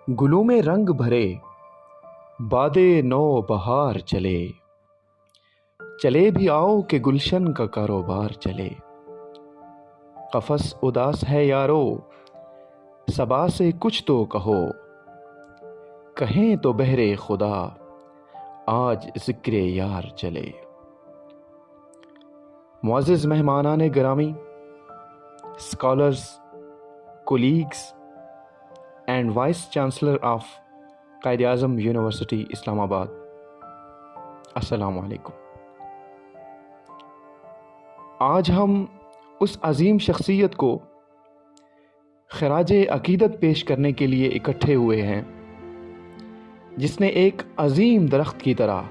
گلوں میں رنگ بھرے بادے نو بہار چلے، چلے بھی آؤ کہ گلشن کا کاروبار چلے۔ قفس اداس ہے یارو، صبا سے کچھ تو کہو، کہیں تو بہرے خدا آج ذکر یار چلے۔ معزز مہمانان گرامی، scholars, colleagues and vice chancellor of Quaid Azam university اسلام آباد، السلام علیکم۔ آج ہم اس عظیم شخصیت کو خراج عقیدت پیش کرنے کے لیے اکٹھے ہوئے ہیں جس نے ایک عظیم درخت کی طرح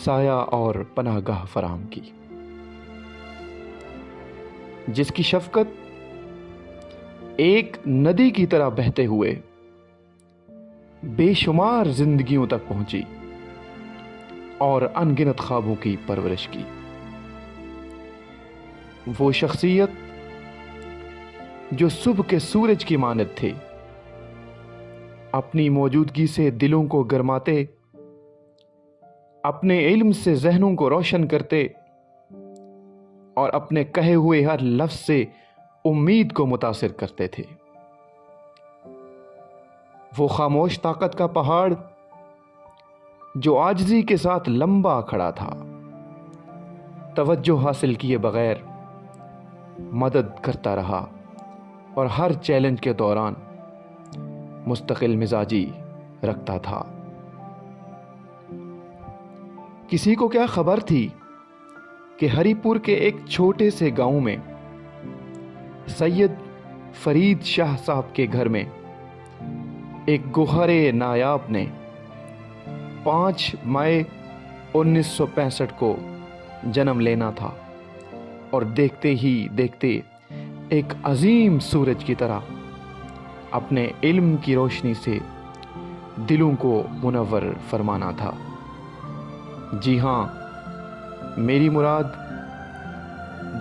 سایہ اور پناہ گاہ فراہم کی، جس کی شفقت ایک ندی کی طرح بہتے ہوئے بے شمار زندگیوں تک پہنچی اور ان گنت خوابوں کی پرورش کی۔ وہ شخصیت جو صبح کے سورج کی مانند تھے، اپنی موجودگی سے دلوں کو گرماتے، اپنے علم سے ذہنوں کو روشن کرتے اور اپنے کہے ہوئے ہر لفظ سے امید کو متاثر کرتے تھے۔ وہ خاموش طاقت کا پہاڑ جو عاجزی کے ساتھ لمبا کھڑا تھا، توجہ حاصل کیے بغیر مدد کرتا رہا اور ہر چیلنج کے دوران مستقل مزاجی رکھتا تھا۔ کسی کو کیا خبر تھی کہ ہری پور کے ایک چھوٹے سے گاؤں میں سید فرید شاہ صاحب کے گھر میں ایک گوہر نایاب نے 5 مئی 1965 کو جنم لینا تھا، اور دیکھتے ہی دیکھتے ایک عظیم سورج کی طرح اپنے علم کی روشنی سے دلوں کو منور فرمانا تھا۔ جی ہاں، میری مراد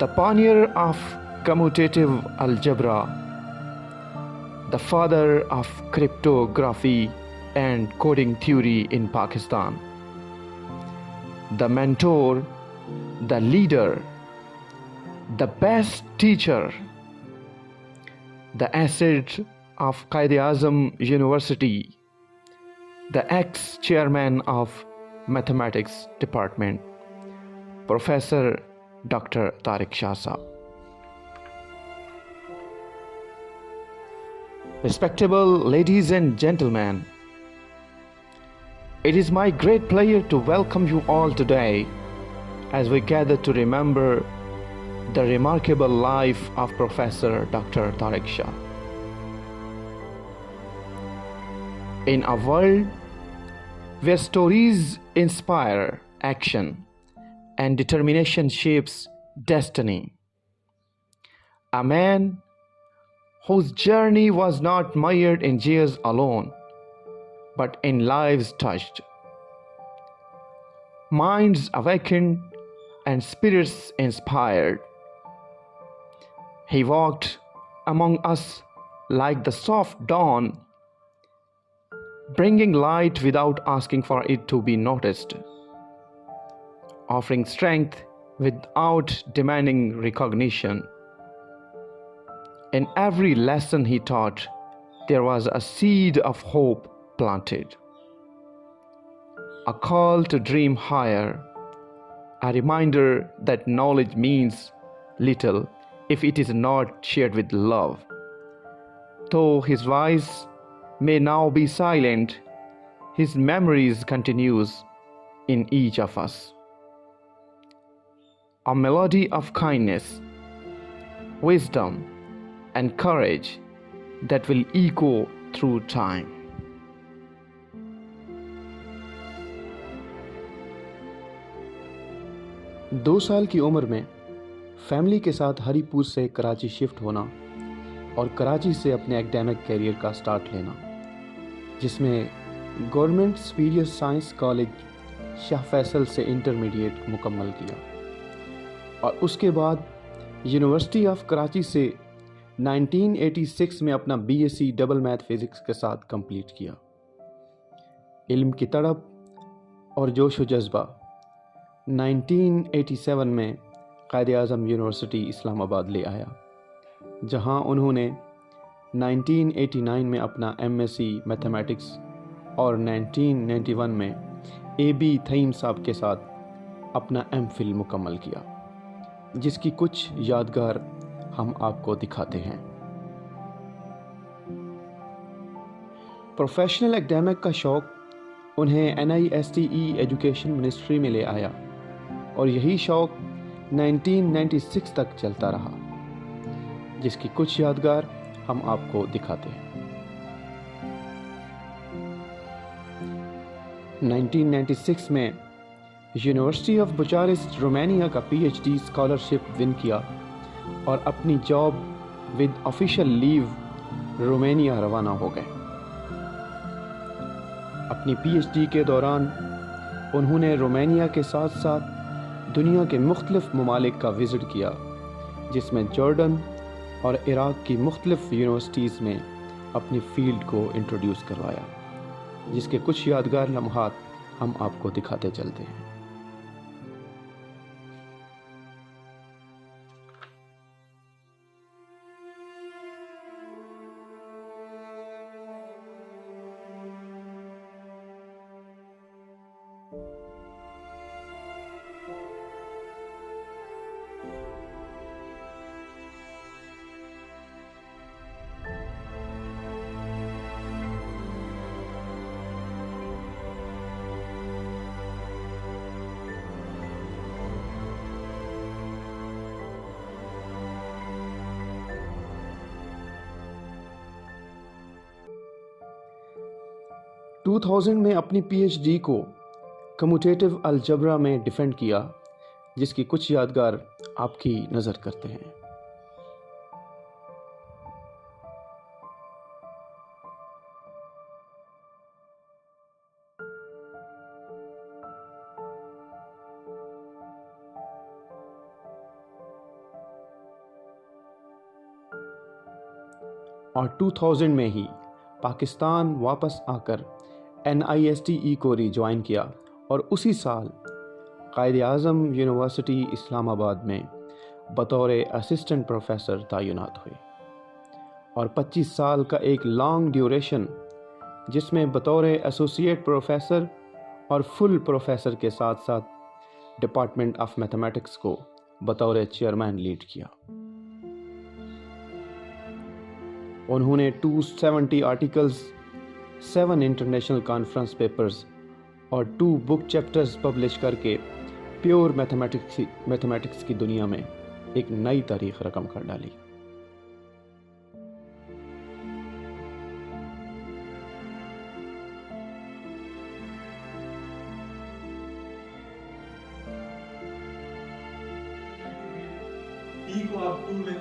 the pioneer of commutative algebra, the father of cryptography and coding theory in Pakistan, the mentor, the leader, the best teacher, the asset of Qaid Azam University, the ex-chairman of Mathematics Department, Professor Dr. Tariq Shah Saab. Respectable ladies and gentlemen, it is my great pleasure to welcome you all today as we gather to remember the remarkable life of Professor Dr. Tariq Shah. In a world where stories inspire action and determination shapes destiny, a man whose journey was not mired in years alone, but in lives touched, minds awakened, and spirits inspired. He walked among us like the soft dawn, bringing light without asking for it to be noticed, offering strength without demanding recognition. In every lesson he taught, there was a seed of hope planted, a call to dream higher, a reminder that knowledge means little if it is not shared with love. Though his voice may now be silent, his memories continues in each of us. A melody of kindness, wisdom, and courage that will echo through time. دو سال کی عمر میں family کے ساتھ ہری پور سے Karachi shift ہونا اور کراچی سے اپنے ایکڈیمک کیریئر کا سٹارٹ لینا، جس میں گورنمنٹ سپیریئر سائنس کالج شاہ فیصل سے انٹرمیڈیٹ مکمل کیا، اور اس کے بعد یونیورسٹی آف کراچی سے 1986 میں اپنا BSc ڈبل میتھ فزکس کے ساتھ کمپلیٹ کیا۔ علم کی تڑپ اور جوش و جذبہ 1987 میں قائد اعظم یونیورسٹی اسلام آباد لے آیا، جہاں انہوں نے 1989 میں اپنا MSc میتھمیٹکس اور 1991 میں AB تھیم صاحب کے ساتھ اپنا MPhil مکمل کیا، جس کی کچھ یادگار ہم آپ کو دکھاتے ہیں۔ پروفیشنل ایکڈیمک کا شوق انہیں NISTE ایجوکیشن منسٹری میں لے آیا، اور یہی شوق 1996 تک چلتا رہا، جس کی کچھ یادگار ہم آپ کو دکھاتے ہیں۔ 1996 میں یونیورسٹی آف بچارسٹ رومانیہ کا PhD اسکالرشپ ون کیا اور اپنی جاب ود آفیشیل لیو رومانیہ روانہ ہو گئے۔ اپنی PhD کے دوران انہوں نے رومانیہ کے ساتھ ساتھ دنیا کے مختلف ممالک کا وزٹ کیا، جس میں جارڈن اور عراق کی مختلف یونیورسٹیز میں اپنی فیلڈ کو انٹروڈیوس کروایا، جس کے کچھ یادگار لمحات ہم آپ کو دکھاتے چلتے ہیں۔ ٹو 2000 میں اپنی PhD کو کمیوٹیٹو الجبرا میں ڈیفینڈ کیا، جس کی کچھ یادگار آپ کی نظر کرتے ہیں۔ اور 2000 میں ہی پاکستان واپس آ کر NISTE کو ری جوائن کیا، اور اسی سال قائد اعظم یونیورسٹی اسلام آباد میں بطور اسسٹنٹ پروفیسر تعینات ہوئے، اور 25 سال کا ایک لانگ ڈیوریشن، جس میں بطور ایسوسیٹ پروفیسر اور فل پروفیسر کے ساتھ ساتھ ڈپارٹمنٹ آف میتھمیٹکس کو بطور چیئرمین لیڈ کیا۔ انہوں نے 270 آرٹیکلز، 7 انٹرنیشنل کانفرنس پیپرز اور 2 بک چیپٹرز پبلش کر کے پیور میتھمیٹکس کی دنیا میں ایک نئی تاریخ رقم کر ڈالی۔ E کو آپ 2 لیں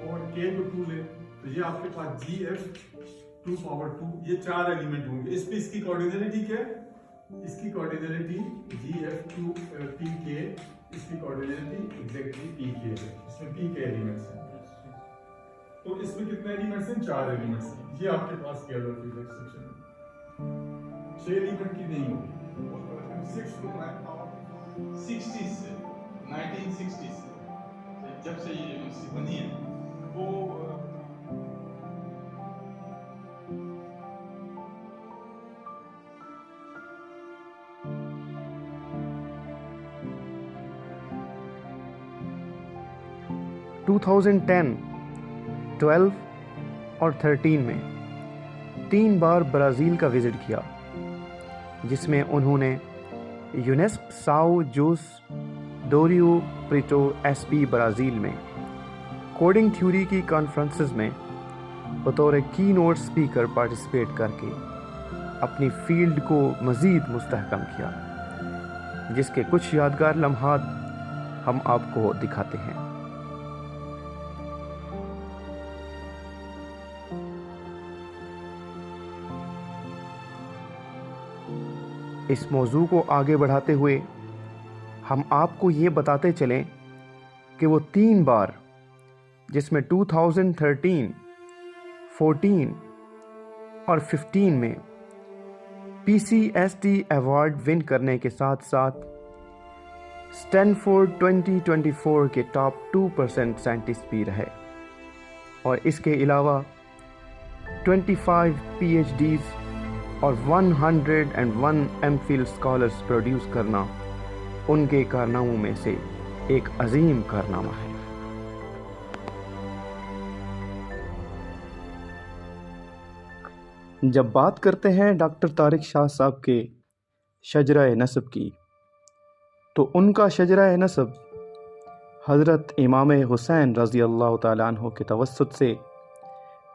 اور K کو 2 لیں تو یہ آپ کے پاس GF 2 یہ 4 ایلیمنٹ ہوں گے۔ اس پہ اس کی کوآرڈینیٹی کیا ہے؟ اس کی کوآرڈینیٹی GF2 PK، اس کی کوآرڈینیٹی ایگزیکٹلی PK ہے۔ اس میں PK ایلیمنٹس ہیں، تو اس میں کتنے ایلیمنٹس ہیں؟ 4 ایلیمنٹس ہیں۔ یہ آپ کے پاس کیا ہوگا فزکس سیکشن میں 6 ایلیمنٹ کی نہیں ہوگی۔ 6 کو 60 سے 1960 سے جب سے یہ یونیورسٹی بنی ہے وہ ٹو 2010، 12 اور 13 میں 3 بار برازیل کا وزٹ کیا، جس میں انہوں نے یونیسپ ساؤ جوس ڈوریو پریٹو SP برازیل میں کوڈنگ تھیوری کی کانفرنسز میں بطور کی نوٹ اسپیکر پارٹیسپیٹ کر کے اپنی فیلڈ کو مزید مستحکم کیا، جس کے کچھ یادگار لمحات ہم آپ کو دکھاتے ہیں۔ اس موضوع کو آگے بڑھاتے ہوئے ہم آپ کو یہ بتاتے چلیں کہ وہ 3 بار جس میں 2013، 14 اور 15 میں PCST ایوارڈ ون کرنے کے ساتھ ساتھ اسٹینفورڈ 2024 کے ٹاپ 2% سائنٹسٹ بھی رہے، اور اس کے علاوہ 25 PhDs اور 101 MPhil اسکالرس پروڈیوس کرنا ان کے کارناموں میں سے ایک عظیم کارنامہ ہے۔ جب بات کرتے ہیں ڈاکٹر طارق شاہ صاحب کے شجرہ نسب کی، تو ان کا شجرہ نسب حضرت امام حسین رضی اللہ تعالیٰ عنہ کے توسط سے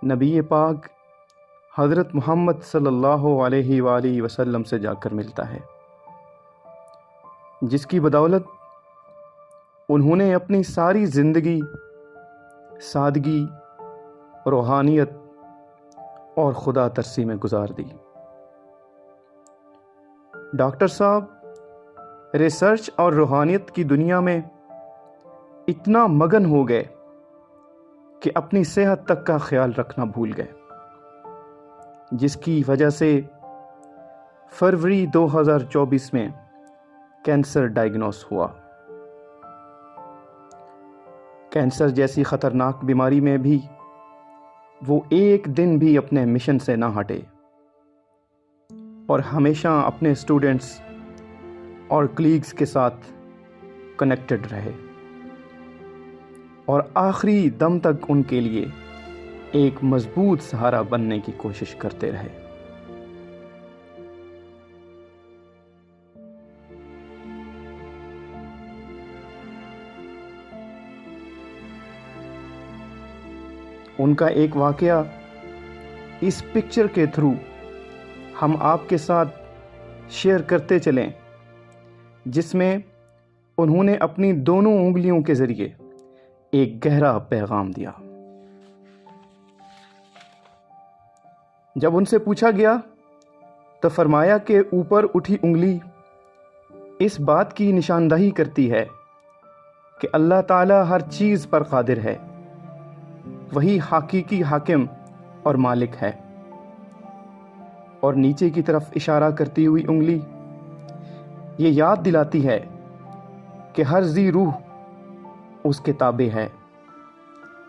نبی پاک حضرت محمد صلی اللہ علیہ وآلہ وسلم سے جا کر ملتا ہے، جس کی بدولت انہوں نے اپنی ساری زندگی سادگی، روحانیت اور خدا ترسی میں گزار دی۔ ڈاکٹر صاحب ریسرچ اور روحانیت کی دنیا میں اتنا مگن ہو گئے کہ اپنی صحت تک کا خیال رکھنا بھول گئے، جس کی وجہ سے فروری 2024 میں کینسر ڈائیگنوز ہوا۔ کینسر جیسی خطرناک بیماری میں بھی وہ ایک دن بھی اپنے مشن سے نہ ہٹے اور ہمیشہ اپنے اسٹوڈنٹس اور کلیگز کے ساتھ کنیکٹڈ رہے، اور آخری دم تک ان کے لیے ایک مضبوط سہارا بننے کی کوشش کرتے رہے۔ ان کا ایک واقعہ اس پکچر کے تھرو ہم آپ کے ساتھ شیئر کرتے چلیں، جس میں انہوں نے اپنی دونوں انگلیوں کے ذریعے ایک گہرا پیغام دیا۔ جب ان سے پوچھا گیا تو فرمایا کہ اوپر اٹھی انگلی اس بات کی نشاندہی کرتی ہے کہ اللہ تعالیٰ ہر چیز پر قادر ہے، وہی حقیقی حاکم اور مالک ہے، اور نیچے کی طرف اشارہ کرتی ہوئی انگلی یہ یاد دلاتی ہے کہ ہر ذی روح اس کے تابع ہے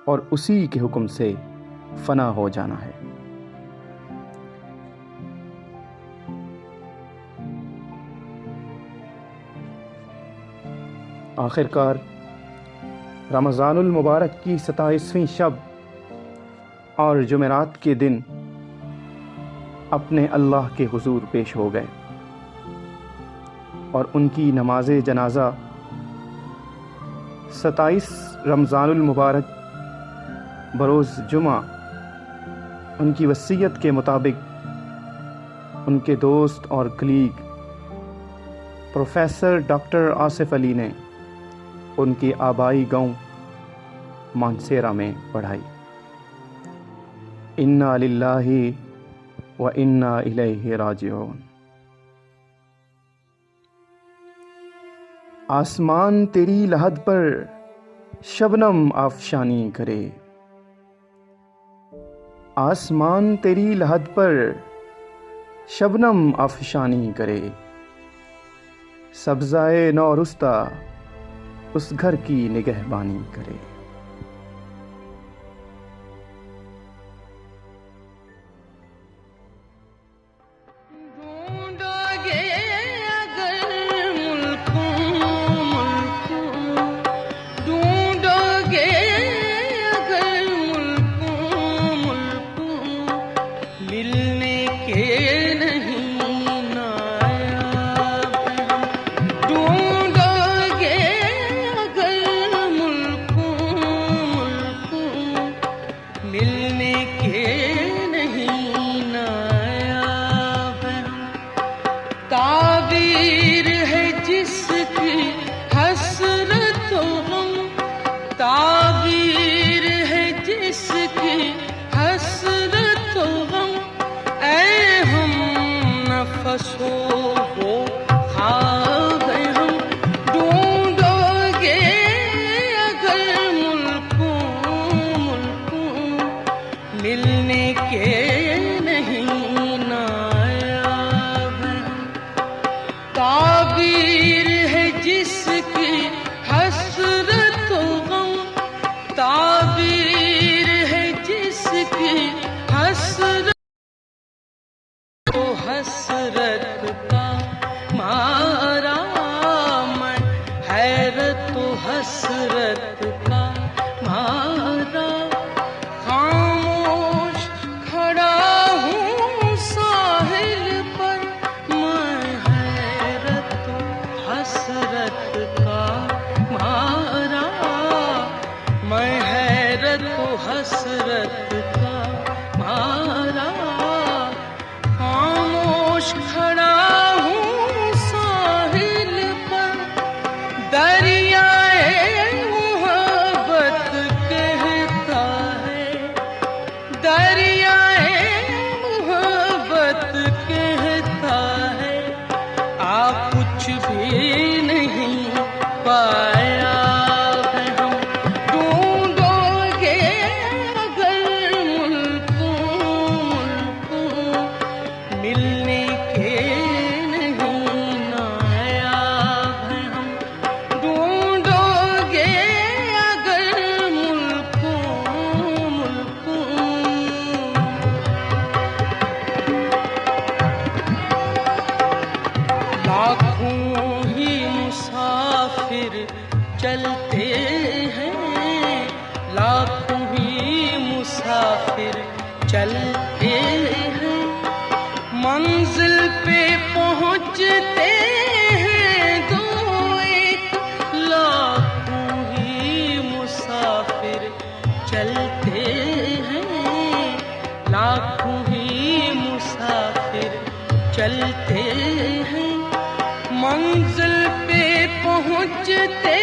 اور اسی کے حکم سے فنا ہو جانا ہے۔ آخر کار رمضان المبارک کی 27ویں شب اور جمعرات کے دن اپنے اللہ کے حضور پیش ہو گئے، اور ان کی نماز جنازہ 27 رمضان المبارک بروز جمعہ ان کی وصیت کے مطابق ان کے دوست اور کلیگ پروفیسر ڈاکٹر آصف علی نے ان کے آبائی گاؤں مانسیرا میں پڑھائی۔ انا للہ و انا الیہ راجعون۔ آسمان تیری لحد پر شبنم آفشانی کرے، آسمان تیری لحد پر شبنم آفشانی کرے، سبزائے نورستہ اس گھر کی نگہبانی کرے۔ تو حسرت کا مارا، میں حیرت و حسرت کا مارا، خاموش کھڑا ہوں ساحل پر، میں حیرت و حسرت کا مارا، میں حیرت و حسرت کا مارا، خاموش کھڑا ہوں ساحل پر، دریائے محبت کہتا ہے، دریائے محبت کہتا ہے، آپ کچھ بھی نہیں پایا ہے، ہم ڈھونڈو گے اگر ملکوں ملکوں، ملنے کے نہیں نایاب ہیں ہم، ڈھونڈو گے اگر ملکوں ملکوں، لاکھوں ہی مسافر چلتے ہیں، لاکھوں ہی مسافر چلتے ہیں، منزل پہ پہنچتے ہیں دو ایک، لاکھوں ہی مسافر چلتے ہیں، لاکھوں ہی مسافر چلتے ہیں، منزل پہ پہنچتے